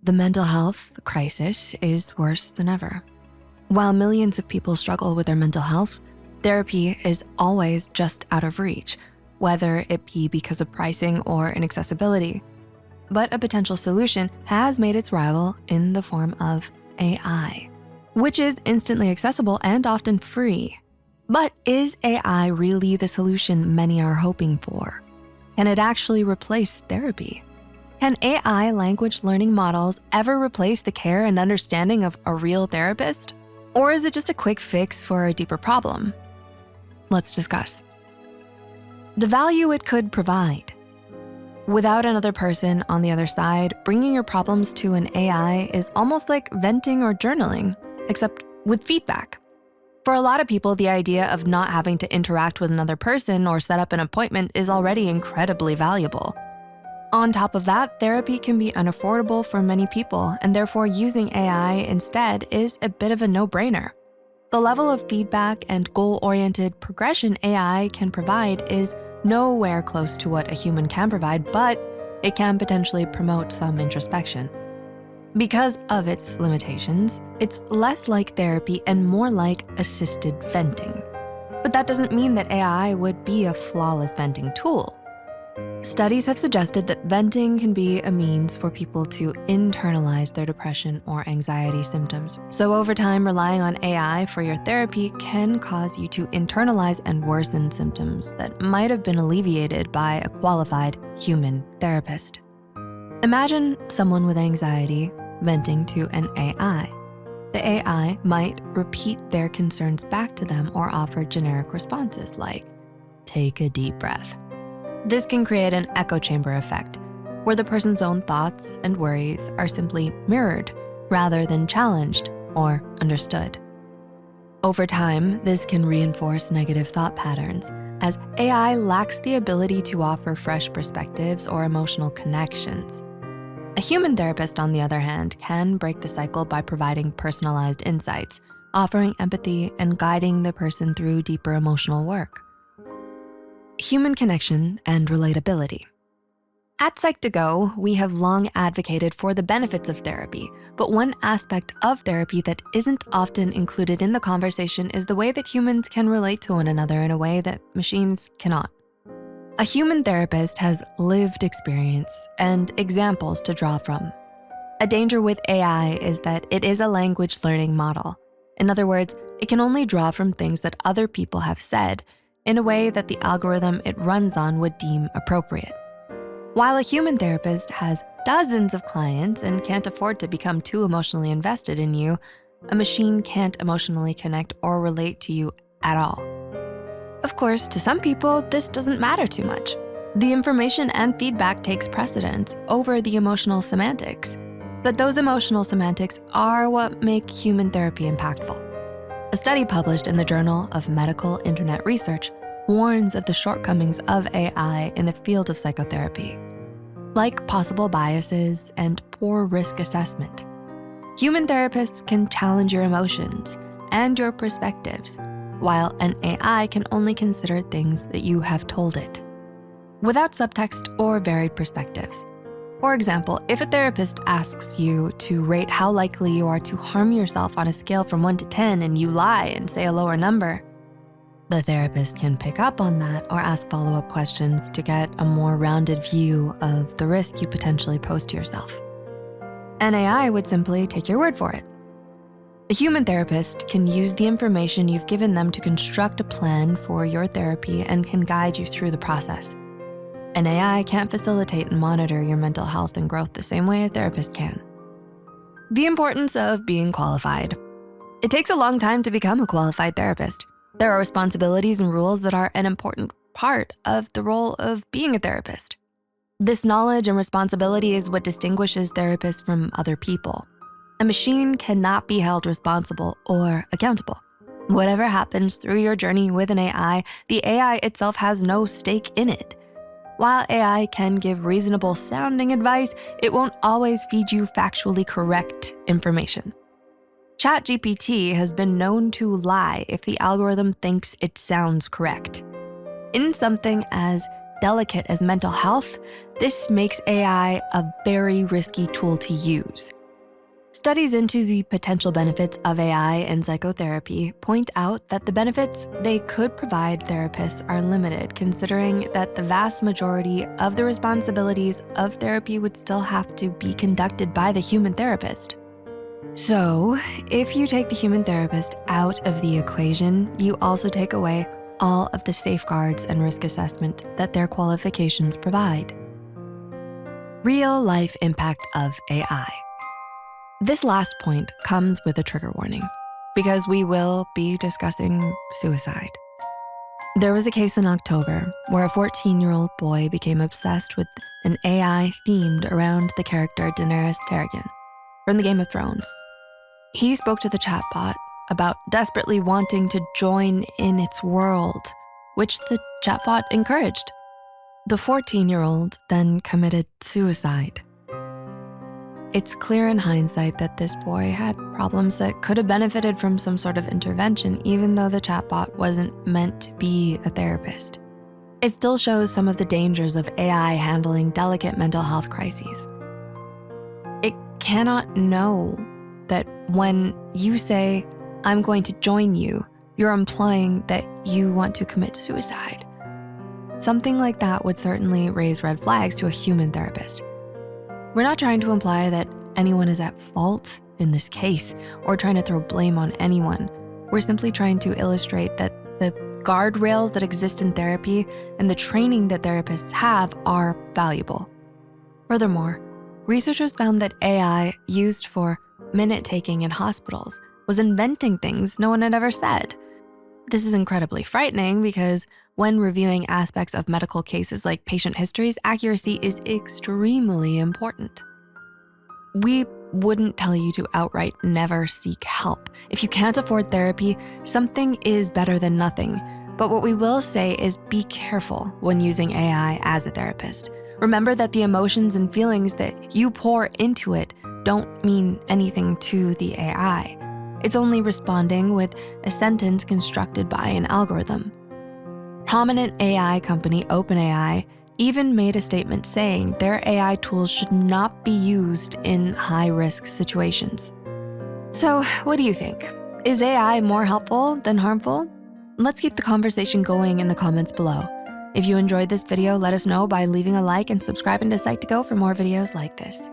The mental health crisis is worse than ever. While millions of people struggle with their mental health, therapy is always just out of reach, whether it be because of pricing or inaccessibility. But a potential solution has made its rival in the form of AI, which is instantly accessible and often free. But is AI really the solution many are hoping for? Can it actually replace therapy? Can AI language learning models ever replace the care and understanding of a real therapist? Or is it just a quick fix for a deeper problem? Let's discuss. The value it could provide. Without another person on the other side, bringing your problems to an AI is almost like venting or journaling, except with feedback. For a lot of people, the idea of not having to interact with another person or set up an appointment is already incredibly valuable. On top of that, therapy can be unaffordable for many people, and therefore using AI instead is a bit of a no-brainer. The level of feedback and goal-oriented progression AI can provide is nowhere close to what a human can provide, but it can potentially promote some introspection. Because of its limitations, it's less like therapy and more like assisted venting. But that doesn't mean that AI would be a flawless venting tool. Studies have suggested that venting can be a means for people to internalize their depression or anxiety symptoms. So over time, relying on AI for your therapy can cause you to internalize and worsen symptoms that might have been alleviated by a qualified human therapist. Imagine someone with anxiety venting to an AI. The AI might repeat their concerns back to them or offer generic responses like, "Take a deep breath." This can create an echo chamber effect, where the person's own thoughts and worries are simply mirrored rather than challenged or understood. Over time, this can reinforce negative thought patterns, as AI lacks the ability to offer fresh perspectives or emotional connections. A human therapist, on the other hand, can break the cycle by providing personalized insights, offering empathy and guiding the person through deeper emotional work. Human connection and relatability. At Psych2Go, we have long advocated for the benefits of therapy, but one aspect of therapy that isn't often included in the conversation is the way that humans can relate to one another in a way that machines cannot. A human therapist has lived experience and examples to draw from. A danger with AI is that it is a language learning model. In other words, it can only draw from things that other people have said in a way that the algorithm it runs on would deem appropriate. While a human therapist has dozens of clients and can't afford to become too emotionally invested in you, a machine can't emotionally connect or relate to you at all. Of course, to some people, this doesn't matter too much. The information and feedback takes precedence over the emotional semantics, but those emotional semantics are what make human therapy impactful. A study published in the Journal of Medical Internet Research warns of the shortcomings of AI in the field of psychotherapy, like possible biases and poor risk assessment. Human therapists can challenge your emotions and your perspectives, while an AI can only consider things that you have told it, without subtext or varied perspectives. For example, if a therapist asks you to rate how likely you are to harm yourself on a scale from 1 to 10 and you lie and say a lower number, the therapist can pick up on that or ask follow-up questions to get a more rounded view of the risk you potentially pose to yourself. An AI would simply take your word for it. A human therapist can use the information you've given them to construct a plan for your therapy and can guide you through the process. An AI can't facilitate and monitor your mental health and growth the same way a therapist can. The importance of being qualified. It takes a long time to become a qualified therapist. There are responsibilities and rules that are an important part of the role of being a therapist. This knowledge and responsibility is what distinguishes therapists from other people. A machine cannot be held responsible or accountable. Whatever happens through your journey with an AI, the AI itself has no stake in it. While AI can give reasonable sounding advice, it won't always feed you factually correct information. ChatGPT has been known to lie if the algorithm thinks it sounds correct. In something as delicate as mental health, this makes AI a very risky tool to use. Studies into the potential benefits of AI in psychotherapy point out that the benefits they could provide therapists are limited, considering that the vast majority of the responsibilities of therapy would still have to be conducted by the human therapist. So, if you take the human therapist out of the equation, you also take away all of the safeguards and risk assessment that their qualifications provide. Real life impact of AI. This last point comes with a trigger warning because we will be discussing suicide. There was a case in October where a 14-year-old boy became obsessed with an AI themed around the character Daenerys Targaryen from the Game of Thrones. He spoke to the chatbot about desperately wanting to join in its world, which the chatbot encouraged. The 14-year-old then committed suicide. It's clear in hindsight that this boy had problems that could have benefited from some sort of intervention, even though the chatbot wasn't meant to be a therapist. It still shows some of the dangers of AI handling delicate mental health crises. It cannot know that when you say, "I'm going to join you," you're implying that you want to commit suicide. Something like that would certainly raise red flags to a human therapist. We're not trying to imply that anyone is at fault in this case or trying to throw blame on anyone. We're simply trying to illustrate that the guardrails that exist in therapy and the training that therapists have are valuable. Furthermore, researchers found that AI used for minute taking in hospitals was inventing things no one had ever said. This is incredibly frightening because when reviewing aspects of medical cases like patient histories, accuracy is extremely important. We wouldn't tell you to outright never seek help. If you can't afford therapy, something is better than nothing. But what we will say is be careful when using AI as a therapist. Remember that the emotions and feelings that you pour into it don't mean anything to the AI. It's only responding with a sentence constructed by an algorithm. Prominent AI company OpenAI even made a statement saying their AI tools should not be used in high-risk situations. So what do you think? Is AI more helpful than harmful? Let's keep the conversation going in the comments below. If you enjoyed this video, let us know by leaving a like and subscribing to Psych2Go for more videos like this.